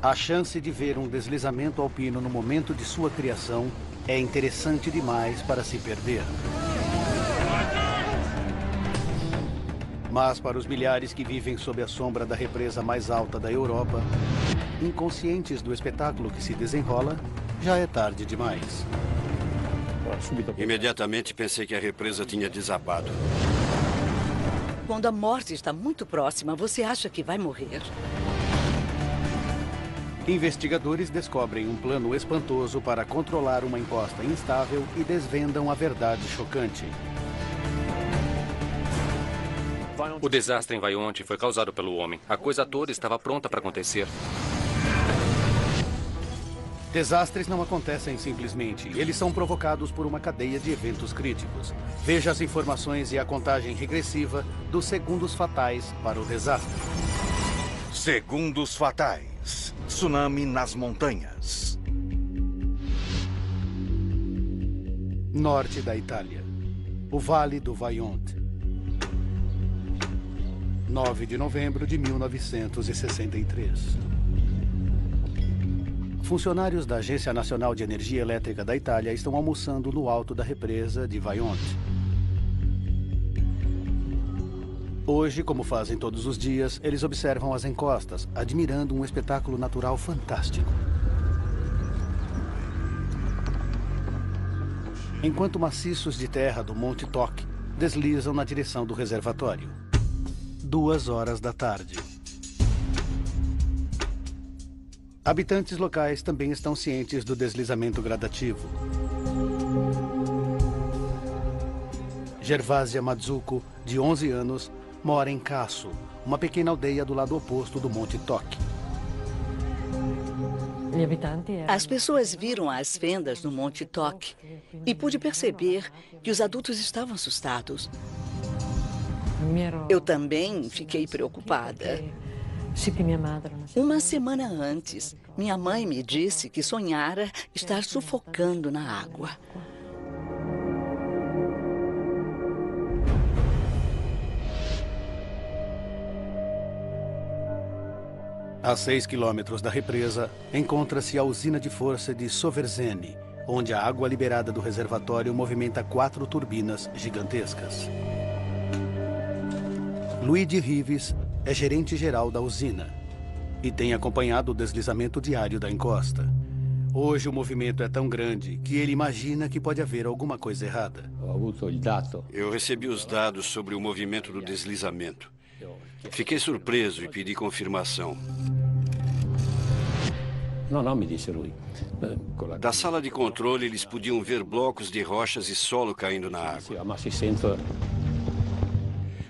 A chance de ver um deslizamento alpino no momento de sua criação é interessante demais para se perder. Mas para os milhares que vivem sob a sombra da represa mais alta da Europa, inconscientes do espetáculo que se desenrola, já é tarde demais. Imediatamente pensei que a represa tinha desabado. Quando a morte está muito próxima, você acha que vai morrer. Investigadores descobrem um plano espantoso para controlar uma encosta instável e desvendam a verdade chocante. O desastre em Vaionte foi causado pelo homem. A coisa toda estava pronta para acontecer. Desastres não acontecem simplesmente. Eles são provocados por uma cadeia de eventos críticos. Veja as informações e a contagem regressiva dos segundos fatais para o desastre. Segundos fatais. Tsunami nas montanhas. Norte da Itália. O Vale do Vaionte. 9 de novembro de 1963. Funcionários da Agência Nacional de Energia Elétrica da Itália estão almoçando no alto da represa de Vaionte. Hoje, como fazem todos os dias, eles observam as encostas, admirando um espetáculo natural fantástico. Enquanto maciços de terra do Monte Toc deslizam na direção do reservatório. 2 horas da tarde. Habitantes locais também estão cientes do deslizamento gradativo. Gervásia Mazzucco, de 11 anos, mora em Casso, uma pequena aldeia do lado oposto do Monte Toc. As pessoas viram as fendas no Monte Toc e pude perceber que os adultos estavam assustados. Eu também fiquei preocupada. Uma semana antes, minha mãe me disse que sonhara estar sufocando na água. A 6 quilômetros da represa, encontra-se a usina de força de Soverzene, onde a água liberada do reservatório movimenta 4 turbinas gigantescas. Luigi Rives é gerente-geral da usina e tem acompanhado o deslizamento diário da encosta. Hoje o movimento é tão grande que ele imagina que pode haver alguma coisa errada. Eu recebi os dados sobre o movimento do deslizamento. Fiquei surpreso e pedi confirmação. Da sala de controle, eles podiam ver blocos de rochas e solo caindo na água.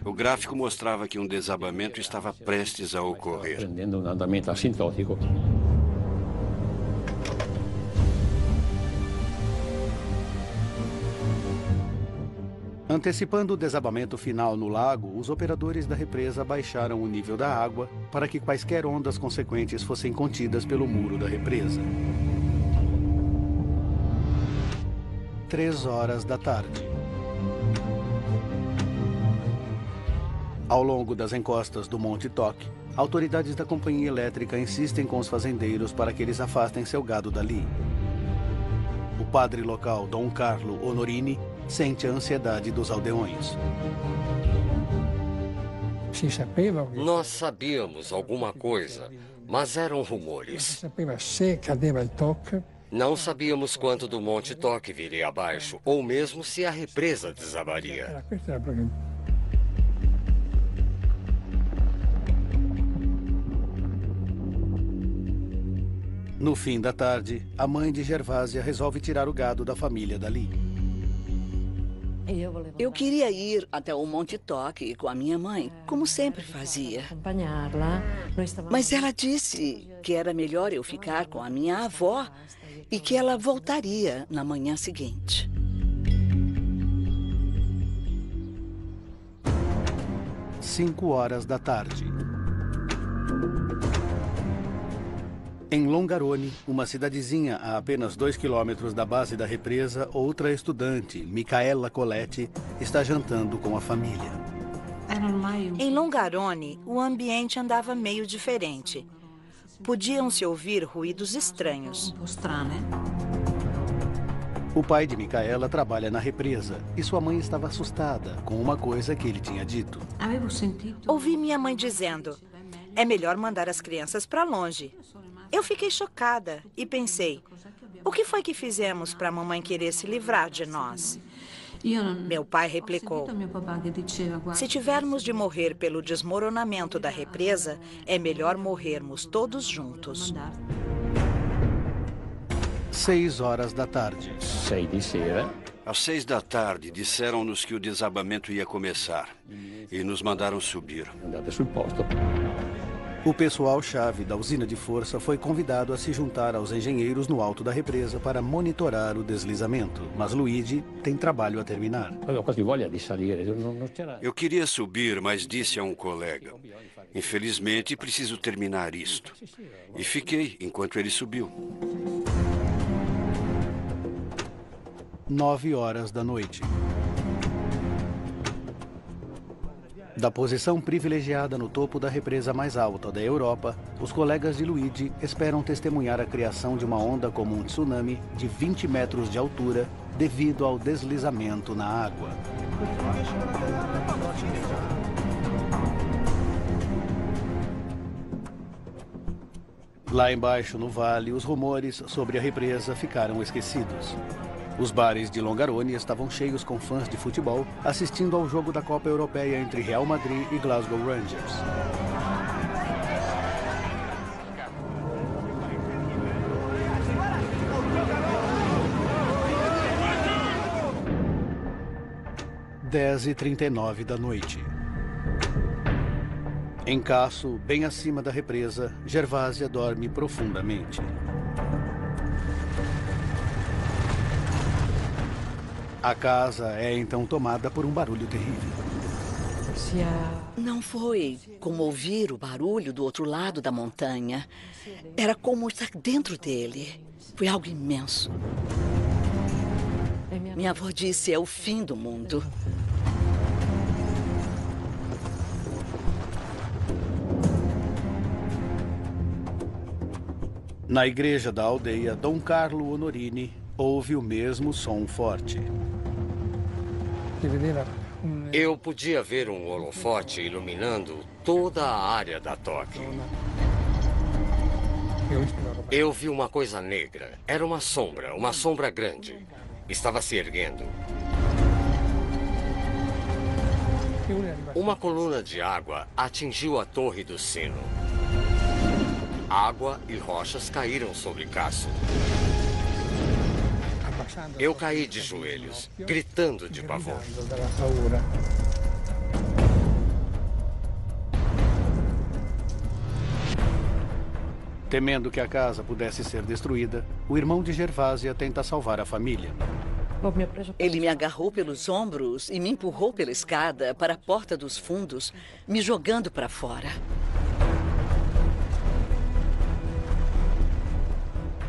O gráfico mostrava que um desabamento estava prestes a ocorrer. Antecipando o desabamento final no lago, os operadores da represa baixaram o nível da água para que quaisquer ondas consequentes fossem contidas pelo muro da represa. 3 horas da tarde. Ao longo das encostas do Monte Toc, autoridades da companhia elétrica insistem com os fazendeiros para que eles afastem seu gado dali. O padre local, Dom Carlo Honorini, sente a ansiedade dos aldeões. Nós sabíamos alguma coisa, mas eram rumores. Não sabíamos quanto do Monte Toc viria abaixo, ou mesmo se a represa desabaria. No fim da tarde, a mãe de Gervásia resolve tirar o gado da família dali. Eu queria ir até o Monte Toc com a minha mãe, como sempre fazia. Mas ela disse que era melhor eu ficar com a minha avó e que ela voltaria na manhã seguinte. Cinco horas da tarde. Em Longarone, uma cidadezinha a apenas 2 quilômetros da base da represa, outra estudante, Micaela Coletti, está jantando com a família. Em Longarone, o ambiente andava meio diferente. Podiam-se ouvir ruídos estranhos. O pai de Micaela trabalha na represa e sua mãe estava assustada com uma coisa que ele tinha dito. Ouvi minha mãe dizendo: é melhor mandar as crianças para longe. Eu fiquei chocada e pensei: o que foi que fizemos para a mamãe querer se livrar de nós? Meu pai replicou: se tivermos de morrer pelo desmoronamento da represa, é melhor morrermos todos juntos. 6 horas da tarde. Às 6 da tarde, disseram-nos que o desabamento ia começar e nos mandaram subir. O pessoal-chave da usina de força foi convidado a se juntar aos engenheiros no alto da represa para monitorar o deslizamento. Mas Luigi tem trabalho a terminar. Eu queria subir, mas disse a um colega: infelizmente, preciso terminar isto. E fiquei enquanto ele subiu. 9 horas da noite. Da posição privilegiada no topo da represa mais alta da Europa, os colegas de Luigi esperam testemunhar a criação de uma onda como um tsunami de 20 metros de altura devido ao deslizamento na água. Lá embaixo, no vale, os rumores sobre a represa ficaram esquecidos. Os bares de Longarone estavam cheios com fãs de futebol assistindo ao jogo da Copa Europeia entre Real Madrid e Glasgow Rangers. – 10h39 da noite. Em Casso, bem acima da represa, Gervásia dorme profundamente. A casa é então tomada por um barulho terrível. Não foi como ouvir o barulho do outro lado da montanha. Era como estar dentro dele. Foi algo imenso. Minha avó disse: é o fim do mundo. Na igreja da aldeia, Dom Carlo Honorini ouve o mesmo som forte. Eu podia ver um holofote iluminando toda a área da toque. Eu vi uma coisa negra. Era uma sombra grande. Estava se erguendo. Uma coluna de água atingiu a torre do sino. Água e rochas caíram sobre Casso. Eu caí de joelhos, gritando de pavor. Temendo que a casa pudesse ser destruída, o irmão de Gervásia tenta salvar a família. Ele me agarrou pelos ombros e me empurrou pela escada para a porta dos fundos, me jogando para fora.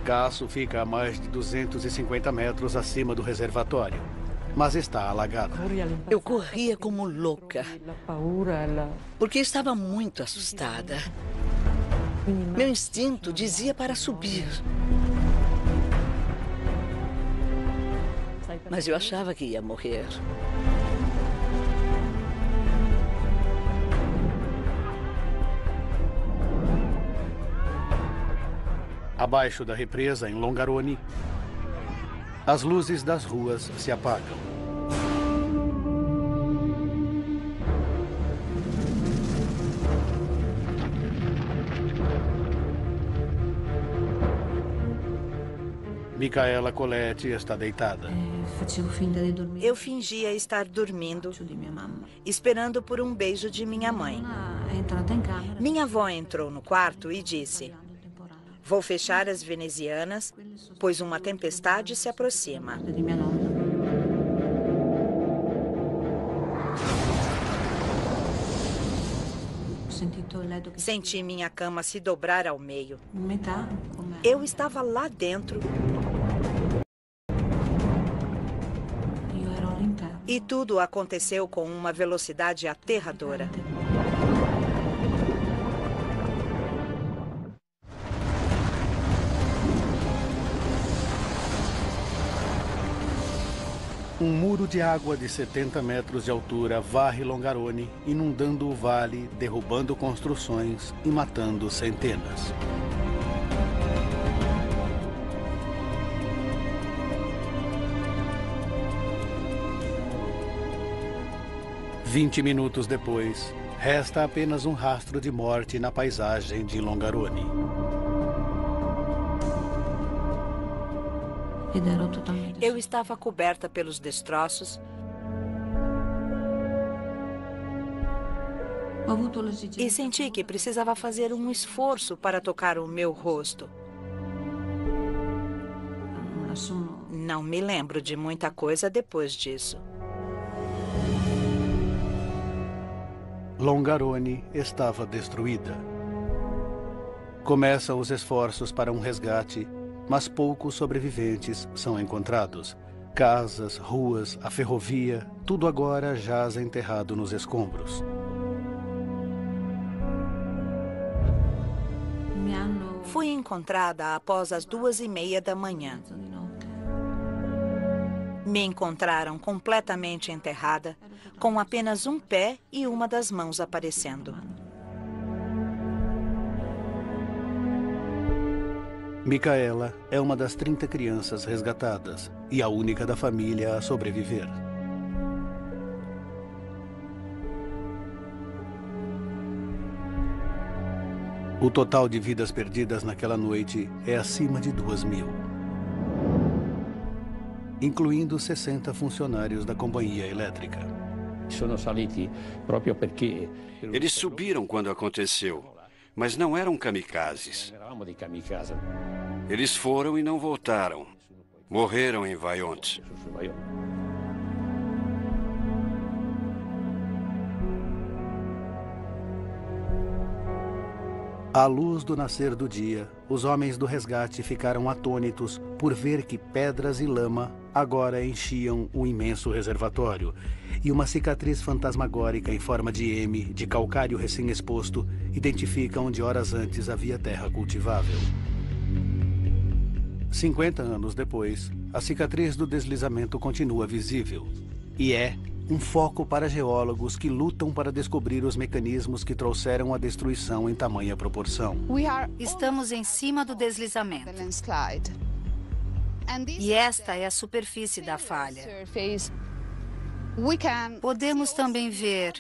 Casso fica a mais de 250 metros acima do reservatório, mas está alagado. Eu corria como louca, porque estava muito assustada. Meu instinto dizia para subir. Mas eu achava que ia morrer. Abaixo da represa, em Longarone, as luzes das ruas se apagam. Micaela Coletti está deitada. Eu fingia estar dormindo, esperando por um beijo de minha mãe. Minha avó entrou no quarto e disse: vou fechar as venezianas, pois uma tempestade se aproxima. Senti minha cama se dobrar ao meio. Eu estava lá dentro. E tudo aconteceu com uma velocidade aterradora. Um muro de água de 70 metros de altura varre Longarone, inundando o vale, derrubando construções e matando centenas. Vinte minutos depois, resta apenas um rastro de morte na paisagem de Longarone. Eu estava coberta pelos destroços e senti que precisava fazer um esforço para tocar o meu rosto. Não me lembro de muita coisa depois disso. Longarone estava destruída. Começam os esforços para um resgate, mas poucos sobreviventes são encontrados. Casas, ruas, a ferrovia, tudo agora jaz enterrado nos escombros. Fui encontrada após as 2:30 da manhã. Me encontraram completamente enterrada, com apenas um pé e uma das mãos aparecendo. Micaela é uma das 30 crianças resgatadas e a única da família a sobreviver. O total de vidas perdidas naquela noite é acima de 2.000. Incluindo 60 funcionários da companhia elétrica. Eles subiram quando aconteceu, mas não eram kamikazes. Eles foram e não voltaram. Morreram em Vaillant. À luz do nascer do dia, os homens do resgate ficaram atônitos por ver que pedras e lama agora enchiam o imenso reservatório, e uma cicatriz fantasmagórica em forma de M, de calcário recém-exposto, identifica onde horas antes havia terra cultivável. 50 anos depois, a cicatriz do deslizamento continua visível, e é um foco para geólogos que lutam para descobrir os mecanismos que trouxeram a destruição em tamanha proporção. Estamos em cima do deslizamento. E esta é a superfície da falha. Podemos também ver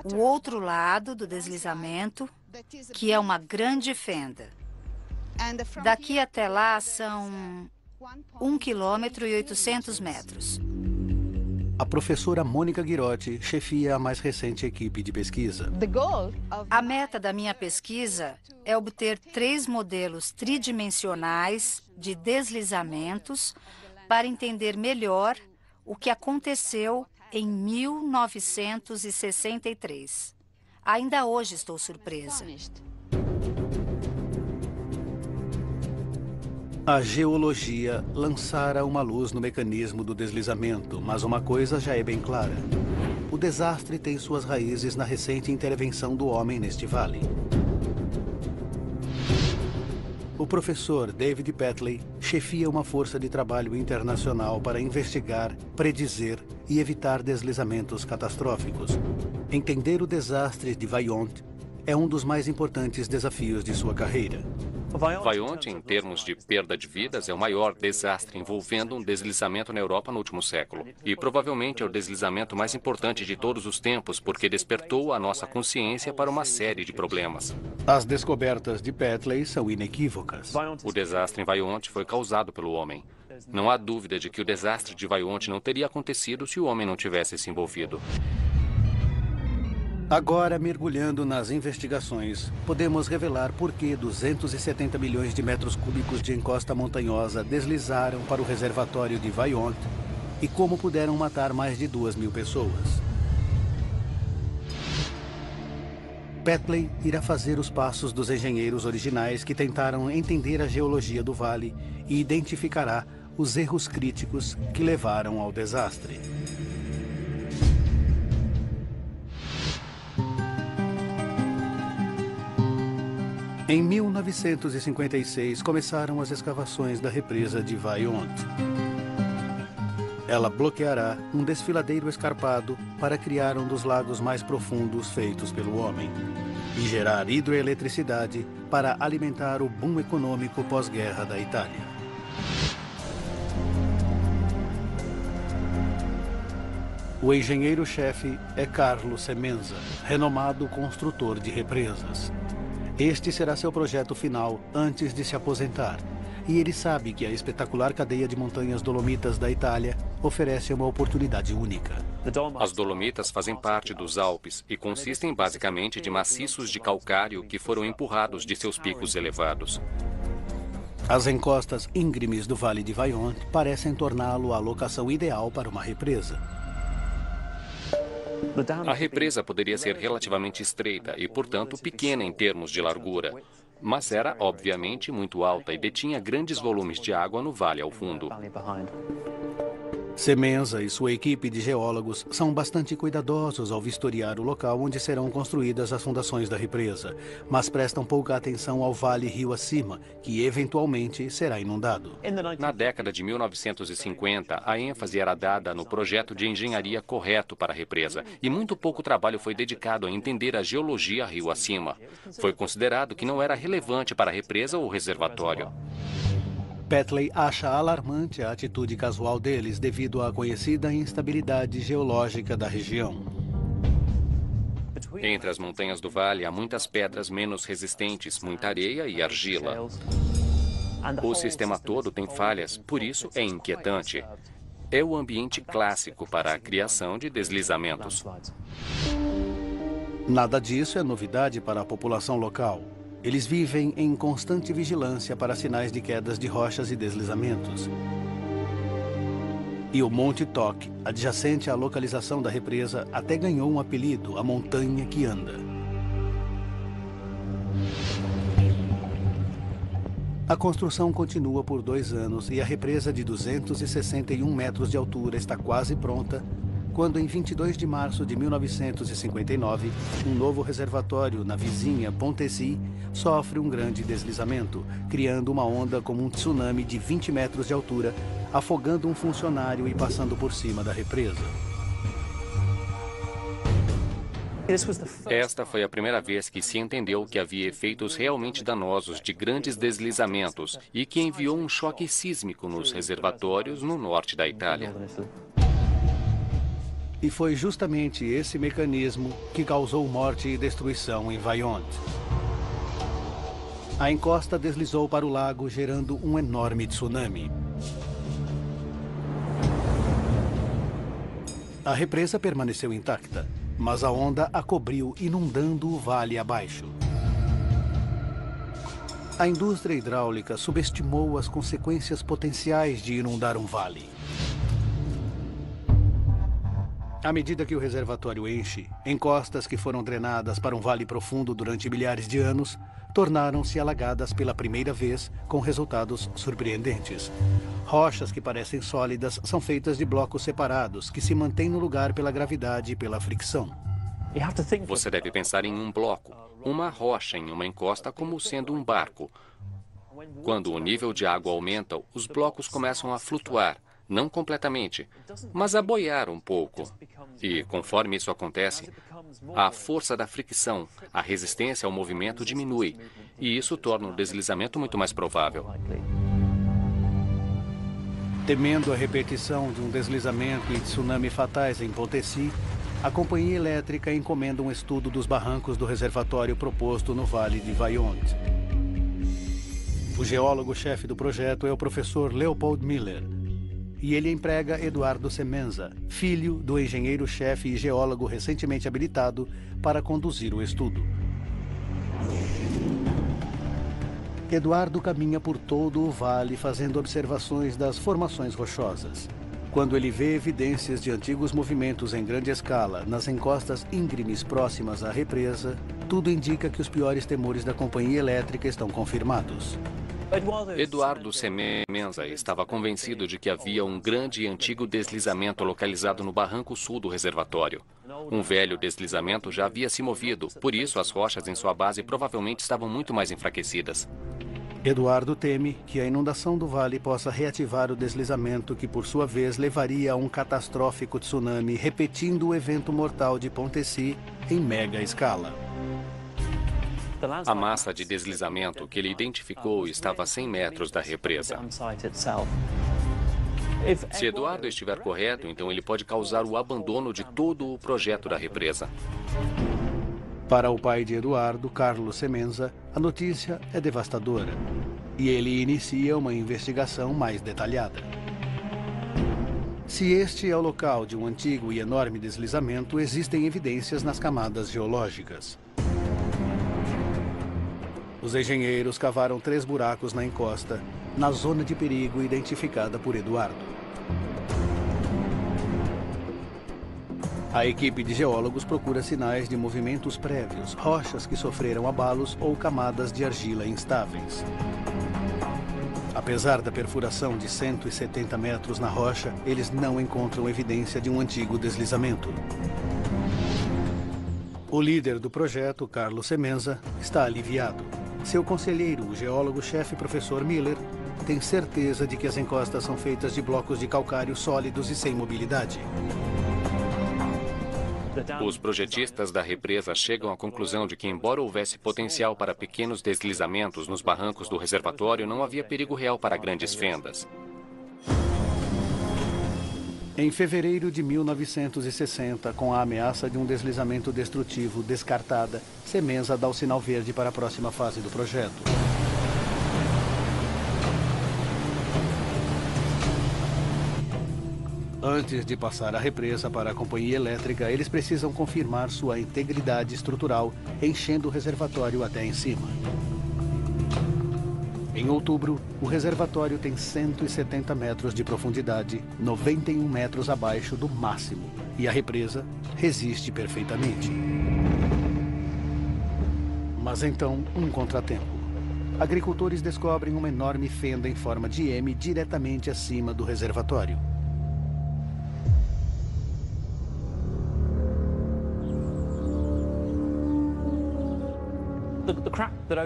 o outro lado do deslizamento, que é uma grande fenda. Daqui até lá são 1,8 km. A professora Mônica Ghirotti chefia a mais recente equipe de pesquisa. A meta da minha pesquisa é obter 3 modelos tridimensionais de deslizamentos para entender melhor o que aconteceu em 1963. Ainda hoje estou surpresa. A geologia lançara uma luz no mecanismo do deslizamento, mas uma coisa já é bem clara. O desastre tem suas raízes na recente intervenção do homem neste vale. O professor David Petley chefia uma força de trabalho internacional para investigar, predizer e evitar deslizamentos catastróficos. Entender o desastre de Vaillant é um dos mais importantes desafios de sua carreira. Vaillant, em termos de perda de vidas, é o maior desastre envolvendo um deslizamento na Europa no último século. E provavelmente é o deslizamento mais importante de todos os tempos, porque despertou a nossa consciência para uma série de problemas. As descobertas de Petley são inequívocas. O desastre em Vaillant foi causado pelo homem. Não há dúvida de que o desastre de Vaillant não teria acontecido se o homem não tivesse se envolvido. Agora, mergulhando nas investigações, podemos revelar por que 270 milhões de metros cúbicos de encosta montanhosa deslizaram para o reservatório de Vaillant e como puderam matar mais de 2.000 pessoas. Petley irá fazer os passos dos engenheiros originais que tentaram entender a geologia do vale e identificará os erros críticos que levaram ao desastre. Em 1956, começaram as escavações da represa de Vaillant. Ela bloqueará um desfiladeiro escarpado para criar um dos lagos mais profundos feitos pelo homem e gerar hidroeletricidade para alimentar o boom econômico pós-guerra da Itália. O engenheiro-chefe é Carlo Semenza, renomado construtor de represas. Este será seu projeto final antes de se aposentar. E ele sabe que a espetacular cadeia de montanhas Dolomitas da Itália oferece uma oportunidade única. As Dolomitas fazem parte dos Alpes e consistem basicamente de maciços de calcário que foram empurrados de seus picos elevados. As encostas íngremes do Vale de Vajont parecem torná-lo a locação ideal para uma represa. A represa poderia ser relativamente estreita e, portanto, pequena em termos de largura, mas era, obviamente, muito alta e detinha grandes volumes de água no vale ao fundo. Semenza e sua equipe de geólogos são bastante cuidadosos ao vistoriar o local onde serão construídas as fundações da represa, mas prestam pouca atenção ao vale rio acima, que eventualmente será inundado. Na década de 1950, a ênfase era dada no projeto de engenharia correto para a represa, e muito pouco trabalho foi dedicado a entender a geologia rio acima. Foi considerado que não era relevante para a represa ou reservatório. Petley acha alarmante a atitude casual deles devido à conhecida instabilidade geológica da região. Entre as montanhas do vale há muitas pedras menos resistentes, muita areia e argila. O sistema todo tem falhas, por isso é inquietante. É o ambiente clássico para a criação de deslizamentos. Nada disso é novidade para a população local. Eles vivem em constante vigilância para sinais de quedas de rochas e deslizamentos. E o Monte Toc, adjacente à localização da represa, até ganhou um apelido, a montanha que anda. A construção continua por 2 anos e a represa de 261 metros de altura está quase pronta, quando em 22 de março de 1959, um novo reservatório na vizinha Pontesi sofre um grande deslizamento, criando uma onda como um tsunami de 20 metros de altura, afogando um funcionário e passando por cima da represa. Esta foi a primeira vez que se entendeu que havia efeitos realmente danosos de grandes deslizamentos e que enviou um choque sísmico nos reservatórios no norte da Itália. E foi justamente esse mecanismo que causou morte e destruição em Vajont. A encosta deslizou para o lago, gerando um enorme tsunami. A represa permaneceu intacta, mas a onda a cobriu, inundando o vale abaixo. A indústria hidráulica subestimou as consequências potenciais de inundar um vale. À medida que o reservatório enche, encostas que foram drenadas para um vale profundo durante milhares de anos tornaram-se alagadas pela primeira vez, com resultados surpreendentes. Rochas que parecem sólidas são feitas de blocos separados, que se mantêm no lugar pela gravidade e pela fricção. Você deve pensar em um bloco, uma rocha em uma encosta como sendo um barco. Quando o nível de água aumenta, os blocos começam a flutuar. Não completamente, mas a boiar um pouco. E, conforme isso acontece, a força da fricção, a resistência ao movimento diminui, e isso torna o deslizamento muito mais provável. Temendo a repetição de um deslizamento e tsunami fatais em Pontesi, a companhia elétrica encomenda um estudo dos barrancos do reservatório proposto no Vale de Vajont. O geólogo-chefe do projeto é o professor Leopold Miller, e ele emprega Eduardo Semenza, filho do engenheiro-chefe e geólogo recentemente habilitado, para conduzir o estudo. Eduardo caminha por todo o vale fazendo observações das formações rochosas. Quando ele vê evidências de antigos movimentos em grande escala nas encostas íngremes próximas à represa, tudo indica que os piores temores da companhia elétrica estão confirmados. Eduardo Semenza estava convencido de que havia um grande e antigo deslizamento localizado no barranco sul do reservatório. Um velho deslizamento já havia se movido, por isso as rochas em sua base provavelmente estavam muito mais enfraquecidas. Eduardo teme que a inundação do vale possa reativar o deslizamento que, por sua vez, levaria a um catastrófico tsunami, repetindo o evento mortal de Pontesi em mega escala. A massa de deslizamento que ele identificou estava a 100 metros da represa. Se Eduardo estiver correto, então ele pode causar o abandono de todo o projeto da represa. Para o pai de Eduardo, Carlos Semenza, a notícia é devastadora e ele inicia uma investigação mais detalhada. Se este é o local de um antigo e enorme deslizamento, existem evidências nas camadas geológicas. Os engenheiros cavaram 3 buracos na encosta, na zona de perigo identificada por Eduardo. A equipe de geólogos procura sinais de movimentos prévios, rochas que sofreram abalos ou camadas de argila instáveis. Apesar da perfuração de 170 metros na rocha, eles não encontram evidência de um antigo deslizamento. O líder do projeto, Carlos Semenza, está aliviado. Seu conselheiro, o geólogo-chefe professor Miller, tem certeza de que as encostas são feitas de blocos de calcário sólidos e sem mobilidade. Os projetistas da represa chegam à conclusão de que, embora houvesse potencial para pequenos deslizamentos nos barrancos do reservatório, não havia perigo real para grandes fendas. Em fevereiro de 1960, com a ameaça de um deslizamento destrutivo descartada, Semenza dá o sinal verde para a próxima fase do projeto. Antes de passar a represa para a companhia elétrica, eles precisam confirmar sua integridade estrutural, enchendo o reservatório até em cima. Em outubro, o reservatório tem 170 metros de profundidade, 91 metros abaixo do máximo, e a represa resiste perfeitamente. Mas então, um contratempo. Agricultores descobrem uma enorme fenda em forma de M diretamente acima do reservatório.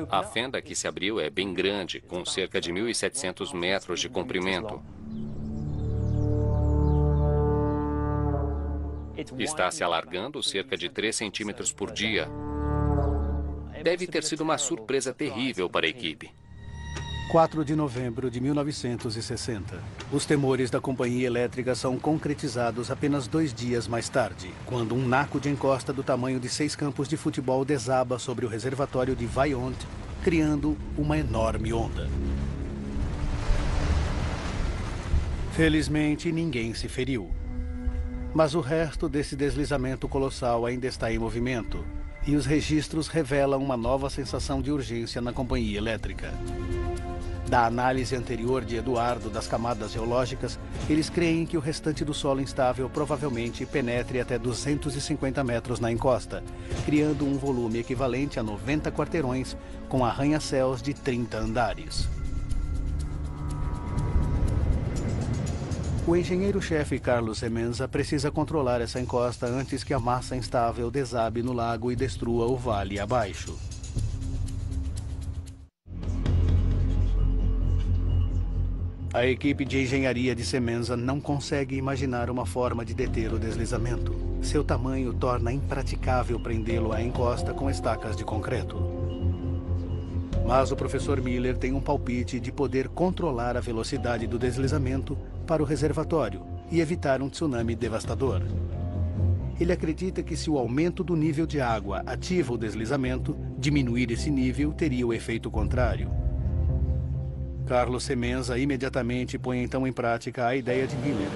A fenda que se abriu é bem grande, com cerca de 1.700 metros de comprimento. Está se alargando cerca de 3 centímetros por dia. Deve ter sido uma surpresa terrível para a equipe. 4 de novembro de 1960. Os temores da companhia elétrica são concretizados apenas 2 dias mais tarde, quando um naco de encosta do tamanho de 6 campos de futebol desaba sobre o reservatório de Vaillant, criando uma enorme onda. Felizmente, ninguém se feriu. Mas o resto desse deslizamento colossal ainda está em movimento, e os registros revelam uma nova sensação de urgência na companhia elétrica. Da análise anterior de Eduardo das camadas geológicas, eles creem que o restante do solo instável provavelmente penetre até 250 metros na encosta, criando um volume equivalente a 90 quarteirões com arranha-céus de 30 andares. O engenheiro-chefe Carlos Semenza precisa controlar essa encosta antes que a massa instável desabe no lago e destrua o vale abaixo. A equipe de engenharia de Semenza não consegue imaginar uma forma de deter o deslizamento. Seu tamanho torna impraticável prendê-lo à encosta com estacas de concreto. Mas o professor Miller tem um palpite de poder controlar a velocidade do deslizamento para o reservatório e evitar um tsunami devastador. Ele acredita que se o aumento do nível de água ativa o deslizamento, diminuir esse nível teria o efeito contrário. Carlos Semenza imediatamente põe então em prática a ideia de Miller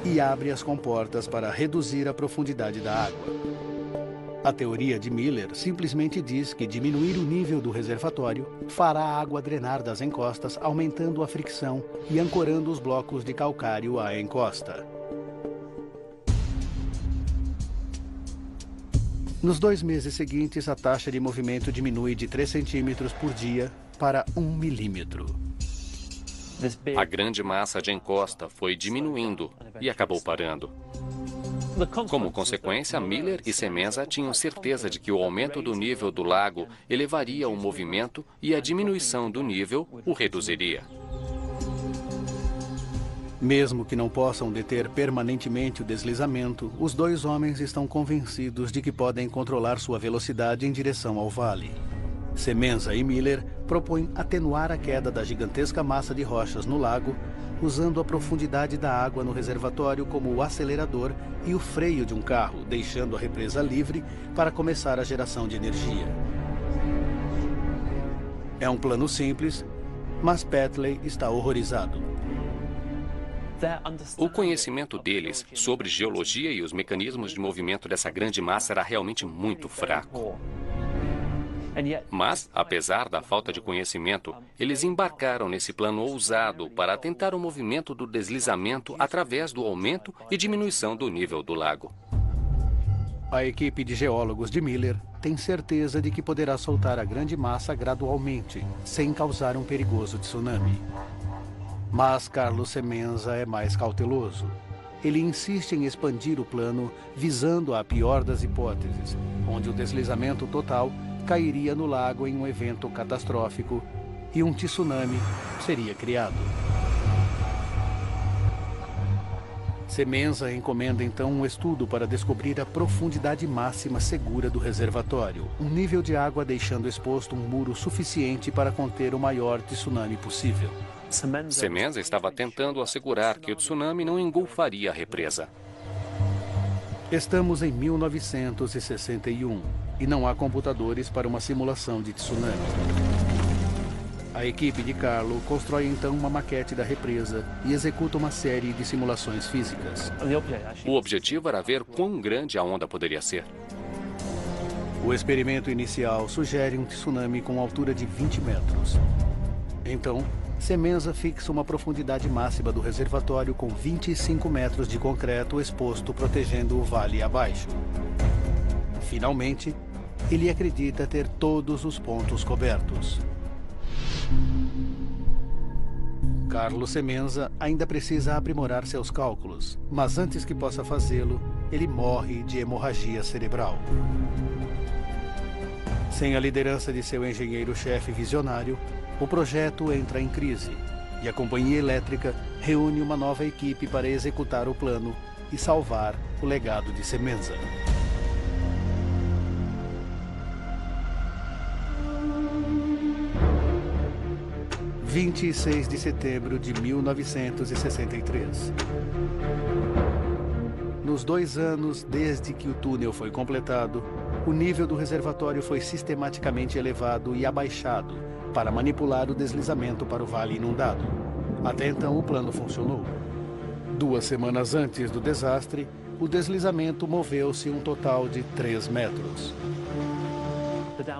e abre as comportas para reduzir a profundidade da água. A teoria de Miller simplesmente diz que diminuir o nível do reservatório fará a água drenar das encostas, aumentando a fricção e ancorando os blocos de calcário à encosta. Nos 2 meses seguintes, a taxa de movimento diminui de 3 centímetros por dia para 1 milímetro. A grande massa de encosta foi diminuindo e acabou parando. Como consequência, Miller e Semenza tinham certeza de que o aumento do nível do lago elevaria o movimento e a diminuição do nível o reduziria. Mesmo que não possam deter permanentemente o deslizamento, os dois homens estão convencidos de que podem controlar sua velocidade em direção ao vale. Semenza e Miller propõem atenuar a queda da gigantesca massa de rochas no lago, usando a profundidade da água no reservatório como o acelerador e o freio de um carro, deixando a represa livre para começar a geração de energia. É um plano simples, mas Petley está horrorizado. O conhecimento deles sobre geologia e os mecanismos de movimento dessa grande massa era realmente muito fraco. Mas, apesar da falta de conhecimento, eles embarcaram nesse plano ousado para atentar o movimento do deslizamento através do aumento e diminuição do nível do lago. A equipe de geólogos de Miller tem certeza de que poderá soltar a grande massa gradualmente, sem causar um perigoso tsunami. Mas Carlos Semenza é mais cauteloso. Ele insiste em expandir o plano, visando a pior das hipóteses, onde o deslizamento total cairia no lago em um evento catastrófico e um tsunami seria criado. Semenza encomenda então um estudo para descobrir a profundidade máxima segura do reservatório, um nível de água deixando exposto um muro suficiente para conter o maior tsunami possível. Semenza estava tentando assegurar que o tsunami não engolfaria a represa. Estamos em 1961 e não há computadores para uma simulação de tsunami. A equipe de Carlo constrói então uma maquete da represa e executa uma série de simulações físicas. O objetivo era ver quão grande a onda poderia ser. O experimento inicial sugere um tsunami com altura de 20 metros. Então, Semenza fixa uma profundidade máxima do reservatório com 25 metros de concreto exposto protegendo o vale abaixo. Finalmente, ele acredita ter todos os pontos cobertos. Carlos Semenza ainda precisa aprimorar seus cálculos, mas antes que possa fazê-lo, ele morre de hemorragia cerebral. Sem a liderança de seu engenheiro-chefe visionário, o projeto entra em crise e a companhia elétrica reúne uma nova equipe para executar o plano e salvar o legado de Semenza. – 26 de setembro de 1963. Nos 2 anos desde que o túnel foi completado, o nível do reservatório foi sistematicamente elevado e abaixado para manipular o deslizamento para o vale inundado. Até então, o plano funcionou. 2 semanas antes do desastre, o deslizamento moveu-se um total de 3 metros.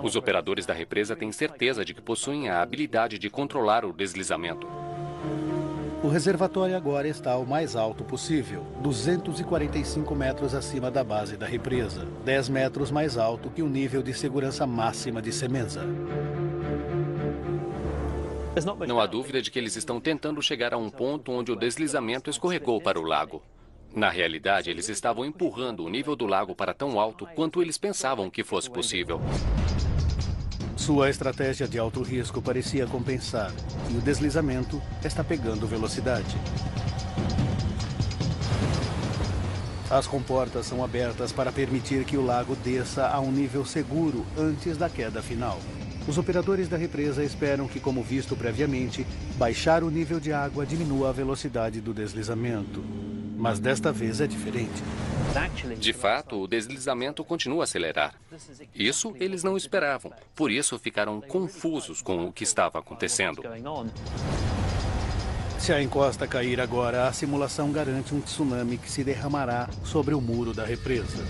Os operadores da represa têm certeza de que possuem a habilidade de controlar o deslizamento. O reservatório agora está o mais alto possível, 245 metros acima da base da represa, 10 metros mais alto que o nível de segurança máxima de Semenza. Não há dúvida de que eles estão tentando chegar a um ponto onde o deslizamento escorregou para o lago. Na realidade, eles estavam empurrando o nível do lago para tão alto quanto eles pensavam que fosse possível. Sua estratégia de alto risco parecia compensar, e o deslizamento está pegando velocidade. As comportas são abertas para permitir que o lago desça a um nível seguro antes da queda final. Os operadores da represa esperam que, como visto previamente, baixar o nível de água diminua a velocidade do deslizamento. Mas desta vez é diferente. De fato, o deslizamento continua a acelerar. Isso eles não esperavam. Por isso ficaram confusos com o que estava acontecendo. Se a encosta cair agora, a simulação garante um tsunami que se derramará sobre o muro da represa.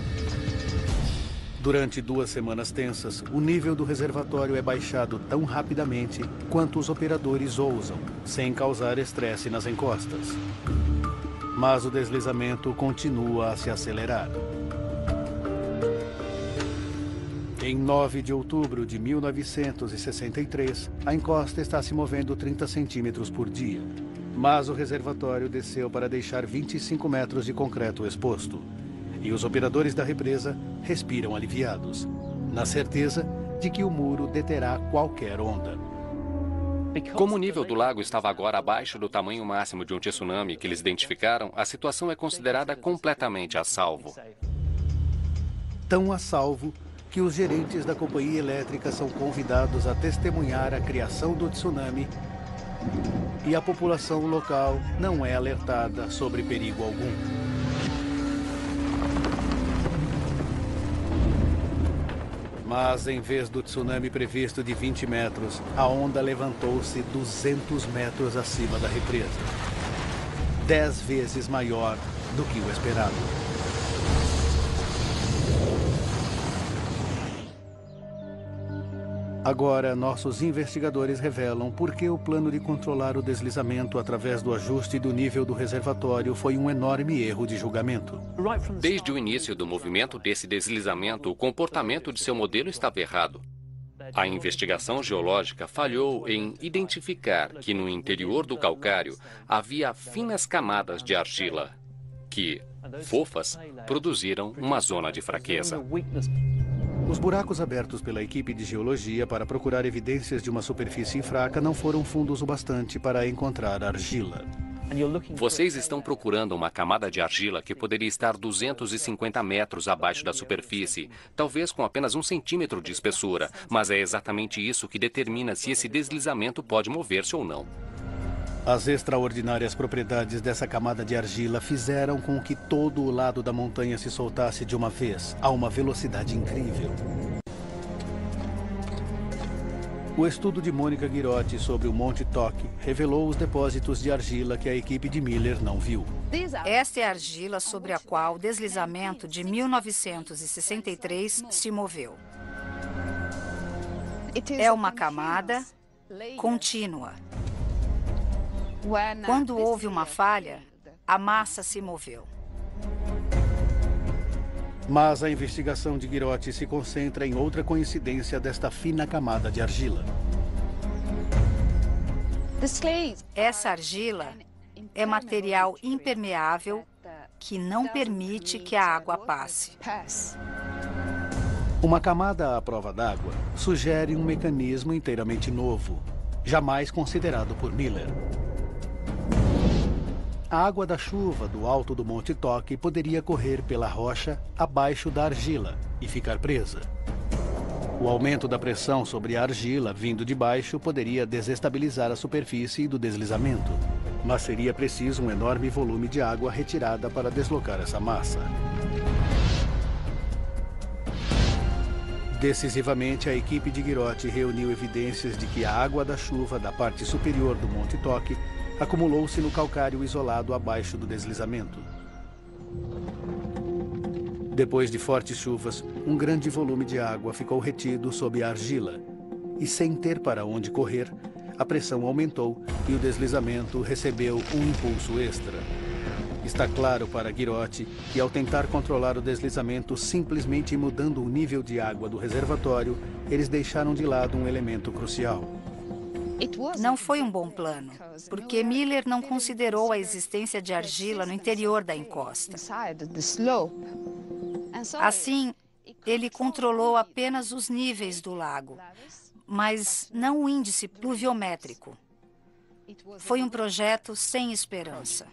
Durante 2 semanas tensas, o nível do reservatório é baixado tão rapidamente quanto os operadores ousam, sem causar estresse nas encostas. Mas o deslizamento continua a se acelerar. Em 9 de outubro de 1963, a encosta está se movendo 30 centímetros por dia. Mas o reservatório desceu para deixar 25 metros de concreto exposto. e os operadores da represa respiram aliviados, na certeza de que o muro deterá qualquer onda. Como o nível do lago estava agora abaixo do tamanho máximo de um tsunami que eles identificaram, a situação é considerada completamente a salvo. Tão a salvo que os gerentes da companhia elétrica são convidados a testemunhar a criação do tsunami e a população local não é alertada sobre perigo algum. Mas, em vez do tsunami previsto de 20 metros, a onda levantou-se 200 metros acima da represa. 10 vezes maior do que o esperado. Agora, nossos investigadores revelam por que o plano de controlar o deslizamento através do ajuste do nível do reservatório foi um enorme erro de julgamento. Desde o início do movimento desse deslizamento, o comportamento de seu modelo estava errado. A investigação geológica falhou em identificar que no interior do calcário havia finas camadas de argila, que, fofas, produziram uma zona de fraqueza. Os buracos abertos pela equipe de geologia para procurar evidências de uma superfície fraca não foram fundos o bastante para encontrar argila. Vocês estão procurando uma camada de argila que poderia estar 250 metros abaixo da superfície, talvez com apenas 1 centímetro de espessura, mas é exatamente isso que determina se esse deslizamento pode mover-se ou não. As extraordinárias propriedades dessa camada de argila fizeram com que todo o lado da montanha se soltasse de uma vez, a uma velocidade incrível. O estudo de Mônica Ghirotti sobre o Monte Toque revelou os depósitos de argila que a equipe de Miller não viu. Esta é a argila sobre a qual o deslizamento de 1963 se moveu. É uma camada contínua. Quando houve uma falha, a massa se moveu. Mas a investigação de Ghirotti se concentra em outra coincidência desta fina camada de argila. Essa argila é material impermeável que não permite que a água passe. Uma camada à prova d'água sugere um mecanismo inteiramente novo, jamais considerado por Miller. A água da chuva do alto do Monte Toque poderia correr pela rocha abaixo da argila e ficar presa. O aumento da pressão sobre a argila vindo de baixo poderia desestabilizar a superfície do deslizamento, mas seria preciso um enorme volume de água retirada para deslocar essa massa. Decisivamente, a equipe de Ghirotti reuniu evidências de que a água da chuva da parte superior do Monte Toque acumulou-se no calcário isolado abaixo do deslizamento. Depois de fortes chuvas, um grande volume de água ficou retido sob a argila. E sem ter para onde correr, a pressão aumentou e o deslizamento recebeu um impulso extra. Está claro para Ghirotti que, ao tentar controlar o deslizamento simplesmente mudando o nível de água do reservatório, eles deixaram de lado um elemento crucial. Não foi um bom plano, porque Miller não considerou a existência de argila no interior da encosta. Assim, ele controlou apenas os níveis do lago, mas não o índice pluviométrico. Foi um projeto sem esperança.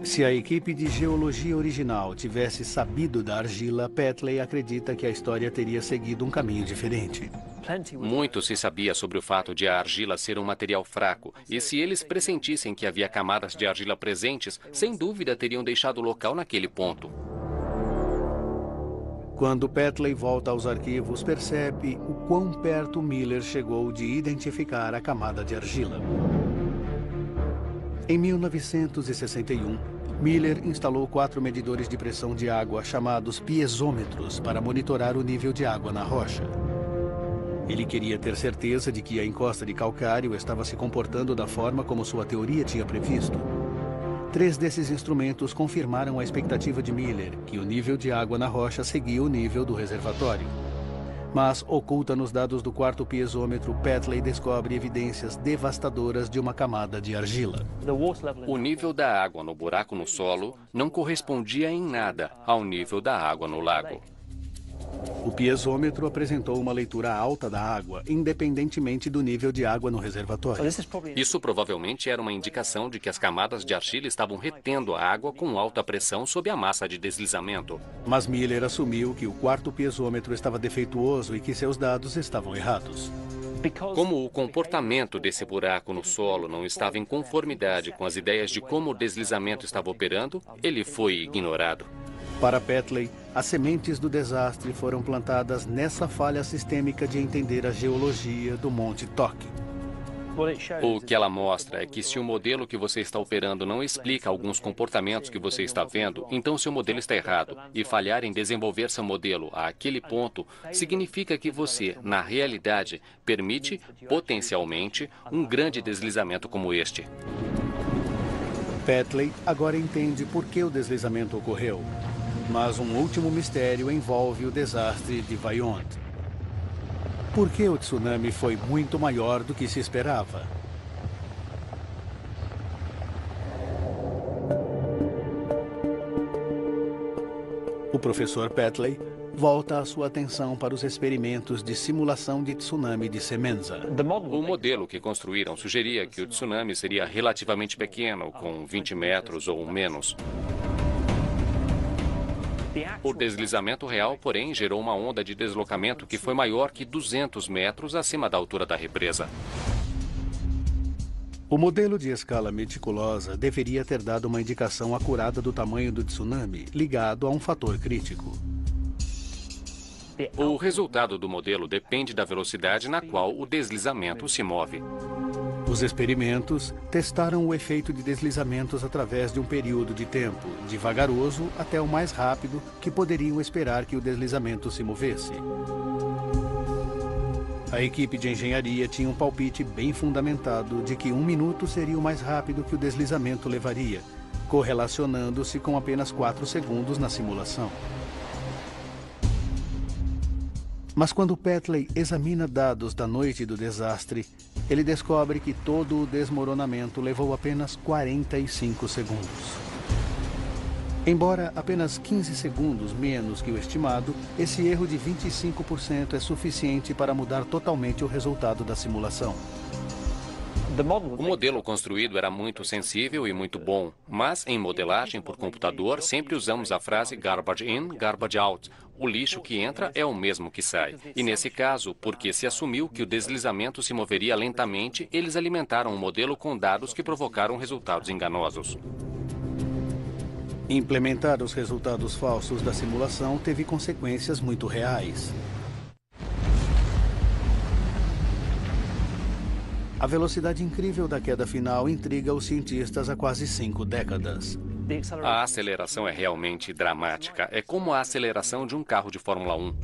Se a equipe de geologia original tivesse sabido da argila, Petley acredita que a história teria seguido um caminho diferente. Muito se sabia sobre o fato de a argila ser um material fraco, e se eles pressentissem que havia camadas de argila presentes, sem dúvida teriam deixado o local naquele ponto. Quando Petley volta aos arquivos, percebe o quão perto Miller chegou de identificar a camada de argila. Em 1961, Miller instalou 4 medidores de pressão de água chamados piezômetros para monitorar o nível de água na rocha. Ele queria ter certeza de que a encosta de calcário estava se comportando da forma como sua teoria tinha previsto. 3 desses instrumentos confirmaram a expectativa de Miller, que o nível de água na rocha seguia o nível do reservatório. Mas, oculta nos dados do quarto piezômetro, Petley descobre evidências devastadoras de uma camada de argila. O nível da água no buraco no solo não correspondia em nada ao nível da água no lago. O piezômetro apresentou uma leitura alta da água, independentemente do nível de água no reservatório. Isso provavelmente era uma indicação de que as camadas de argila estavam retendo a água com alta pressão sob a massa de deslizamento. Mas Miller assumiu que o quarto piezômetro estava defeituoso e que seus dados estavam errados. Como o comportamento desse buraco no solo não estava em conformidade com as ideias de como o deslizamento estava operando, ele foi ignorado. Para Petley, as sementes do desastre foram plantadas nessa falha sistêmica de entender a geologia do Monte Toque. O que ela mostra é que se o modelo que você está operando não explica alguns comportamentos que você está vendo, então seu modelo está errado. E falhar em desenvolver seu modelo àquele ponto significa que você, na realidade, permite, potencialmente, um grande deslizamento como este. Petley agora entende por que o deslizamento ocorreu. Mas um último mistério envolve o desastre de Vaillant. Por que o tsunami foi muito maior do que se esperava? O professor Petley volta a sua atenção para os experimentos de simulação de tsunami de Semenza. O modelo que construíram sugeria que o tsunami seria relativamente pequeno, com 20 metros ou menos. O deslizamento real, porém, gerou uma onda de deslocamento que foi maior que 200 metros acima da altura da represa. O modelo de escala meticulosa deveria ter dado uma indicação acurada do tamanho do tsunami, ligado a um fator crítico. O resultado do modelo depende da velocidade na qual o deslizamento se move. Os experimentos testaram o efeito de deslizamentos através de um período de tempo, de vagaroso até o mais rápido, que poderiam esperar que o deslizamento se movesse. A equipe de engenharia tinha um palpite bem fundamentado de que 1 minuto seria o mais rápido que o deslizamento levaria, correlacionando-se com apenas 4 segundos na simulação. Mas quando Petley examina dados da noite do desastre, ele descobre que todo o desmoronamento levou apenas 45 segundos. Embora apenas 15 segundos menos que o estimado, esse erro de 25% é suficiente para mudar totalmente o resultado da simulação. O modelo construído era muito sensível e muito bom, mas em modelagem por computador sempre usamos a frase garbage in, garbage out. O lixo que entra é o mesmo que sai. E nesse caso, porque se assumiu que o deslizamento se moveria lentamente, eles alimentaram o modelo com dados que provocaram resultados enganosos. Implementar os resultados falsos da simulação teve consequências muito reais. A velocidade incrível da queda final intriga os cientistas há quase 5 décadas. A aceleração é realmente dramática. É como a aceleração de um carro de Fórmula 1.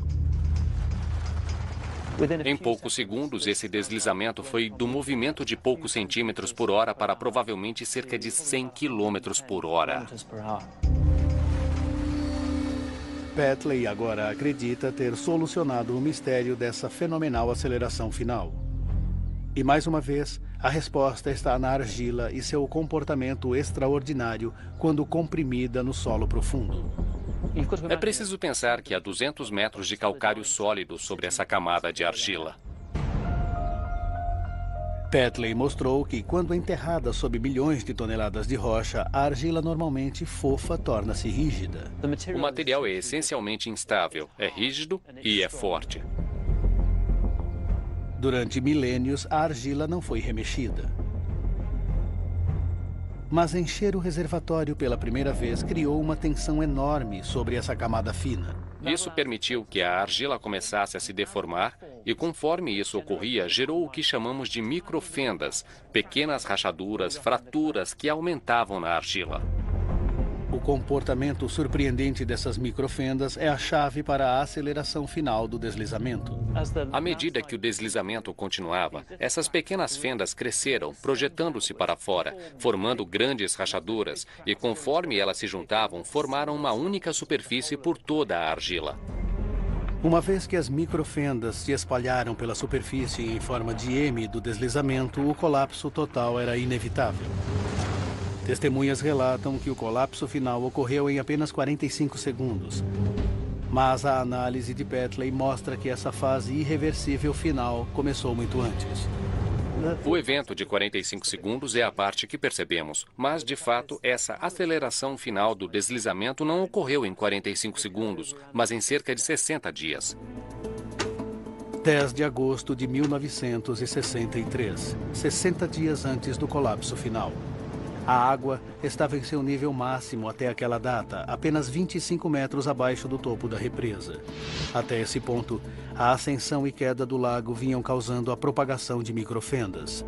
Em poucos segundos, esse deslizamento foi do movimento de poucos centímetros por hora para provavelmente cerca de 100 quilômetros por hora. Petley agora acredita ter solucionado o mistério dessa fenomenal aceleração final. E mais uma vez, a resposta está na argila e seu comportamento extraordinário quando comprimida no solo profundo. É preciso pensar que há 200 metros de calcário sólido sobre essa camada de argila. Petley mostrou que, quando enterrada sob milhões de toneladas de rocha, a argila normalmente fofa torna-se rígida. O material é essencialmente instável, é rígido e é forte. Durante milênios, a argila não foi remexida. Mas encher o reservatório pela primeira vez criou uma tensão enorme sobre essa camada fina. Isso permitiu que a argila começasse a se deformar e, conforme isso ocorria, gerou o que chamamos de microfendas, pequenas rachaduras, fraturas que aumentavam na argila. O comportamento surpreendente dessas microfendas é a chave para a aceleração final do deslizamento. À medida que o deslizamento continuava, essas pequenas fendas cresceram, projetando-se para fora, formando grandes rachaduras, e conforme elas se juntavam, formaram uma única superfície por toda a argila. Uma vez que as microfendas se espalharam pela superfície em forma de M do deslizamento, o colapso total era inevitável. Testemunhas relatam que o colapso final ocorreu em apenas 45 segundos. Mas a análise de Petley mostra que essa fase irreversível final começou muito antes. O evento de 45 segundos é a parte que percebemos, mas, de fato, essa aceleração final do deslizamento não ocorreu em 45 segundos, mas em cerca de 60 dias. 10 de agosto de 1963, 60 dias antes do colapso final. A água estava em seu nível máximo até aquela data, apenas 25 metros abaixo do topo da represa. Até esse ponto, a ascensão e queda do lago vinham causando a propagação de microfendas.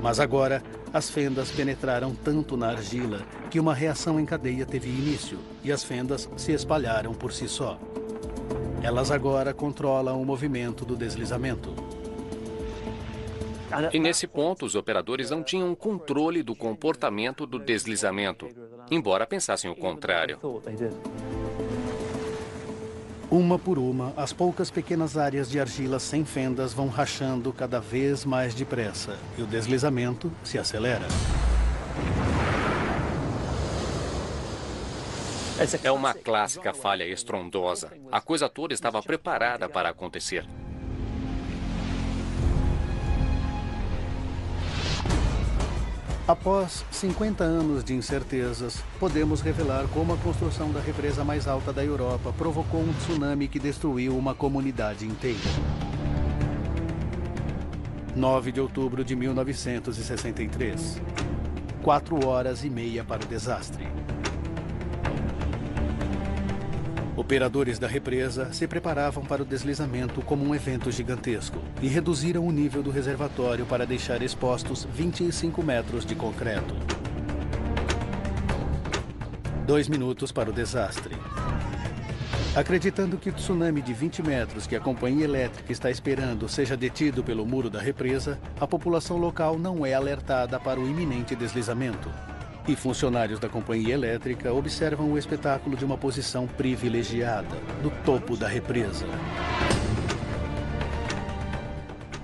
Mas agora, as fendas penetraram tanto na argila que uma reação em cadeia teve início e as fendas se espalharam por si só. Elas agora controlam o movimento do deslizamento. E nesse ponto, os operadores não tinham controle do comportamento do deslizamento, embora pensassem o contrário. Uma por uma, as poucas pequenas áreas de argila sem fendas vão rachando cada vez mais depressa e o deslizamento se acelera. É uma clássica falha estrondosa. A coisa toda estava preparada para acontecer. Após 50 anos de incertezas, podemos revelar como a construção da represa mais alta da Europa provocou um tsunami que destruiu uma comunidade inteira. 9 de outubro de 1963. 4 horas e meia para o desastre. Operadores da represa se preparavam para o deslizamento como um evento gigantesco e reduziram o nível do reservatório para deixar expostos 25 metros de concreto. 2 minutos para o desastre. Acreditando que o tsunami de 20 metros que a companhia elétrica está esperando seja detido pelo muro da represa, a população local não é alertada para o iminente deslizamento. E funcionários da companhia elétrica observam o espetáculo de uma posição privilegiada, do topo da represa.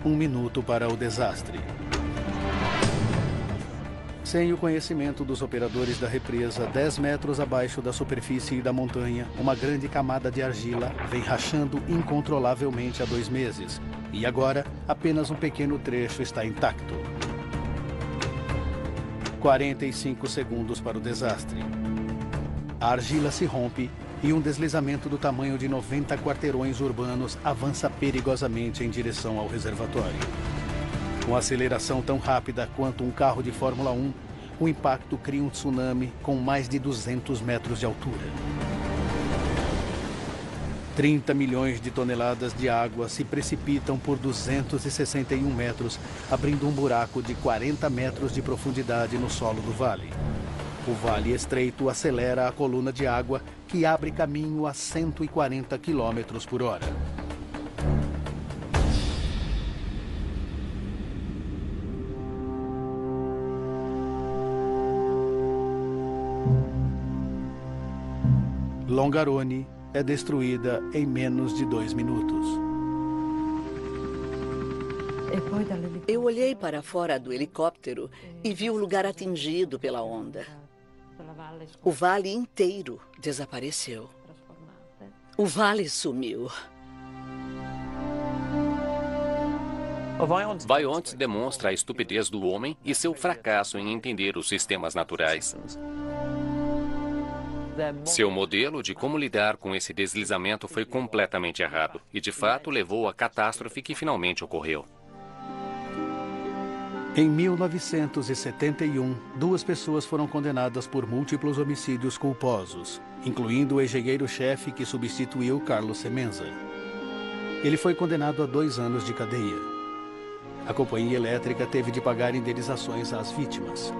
1 minuto para o desastre. Sem o conhecimento dos operadores da represa, 10 metros abaixo da superfície da montanha, uma grande camada de argila vem rachando incontrolavelmente há 2 meses. E agora, apenas um pequeno trecho está intacto. 45 segundos para o desastre. A argila se rompe e um deslizamento do tamanho de 90 quarteirões urbanos avança perigosamente em direção ao reservatório. Com aceleração tão rápida quanto um carro de Fórmula 1, o impacto cria um tsunami com mais de 200 metros de altura. 30 milhões de toneladas de água se precipitam por 261 metros, abrindo um buraco de 40 metros de profundidade no solo do vale. O vale estreito acelera a coluna de água, que abre caminho a 140 km por hora. Longarone é destruída em menos de 2 minutos. Eu olhei para fora do helicóptero e vi o lugar atingido pela onda. O vale inteiro desapareceu. O vale sumiu. Vaillantes demonstra a estupidez do homem e seu fracasso em entender os sistemas naturais. Seu modelo de como lidar com esse deslizamento foi completamente errado e, de fato, levou à catástrofe que finalmente ocorreu. Em 1971, 2 pessoas foram condenadas por múltiplos homicídios culposos, incluindo o engenheiro-chefe que substituiu Carlos Semenza. Ele foi condenado a 2 anos de cadeia. A companhia elétrica teve de pagar indenizações às vítimas.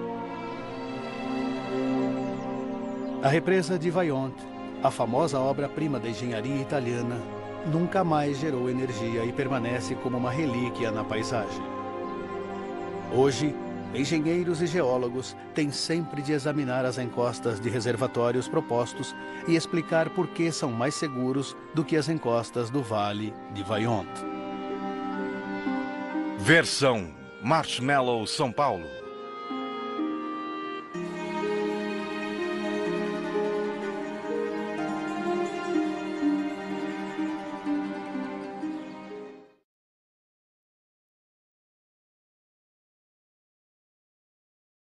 A represa de Vaillantes, a famosa obra-prima da engenharia italiana, nunca mais gerou energia e permanece como uma relíquia na paisagem. Hoje, Engenheiros e geólogos têm sempre de examinar as encostas de reservatórios propostos e explicar por que são mais seguros do que as encostas do Vale de Vaillant. Versão Marshmallow São Paulo.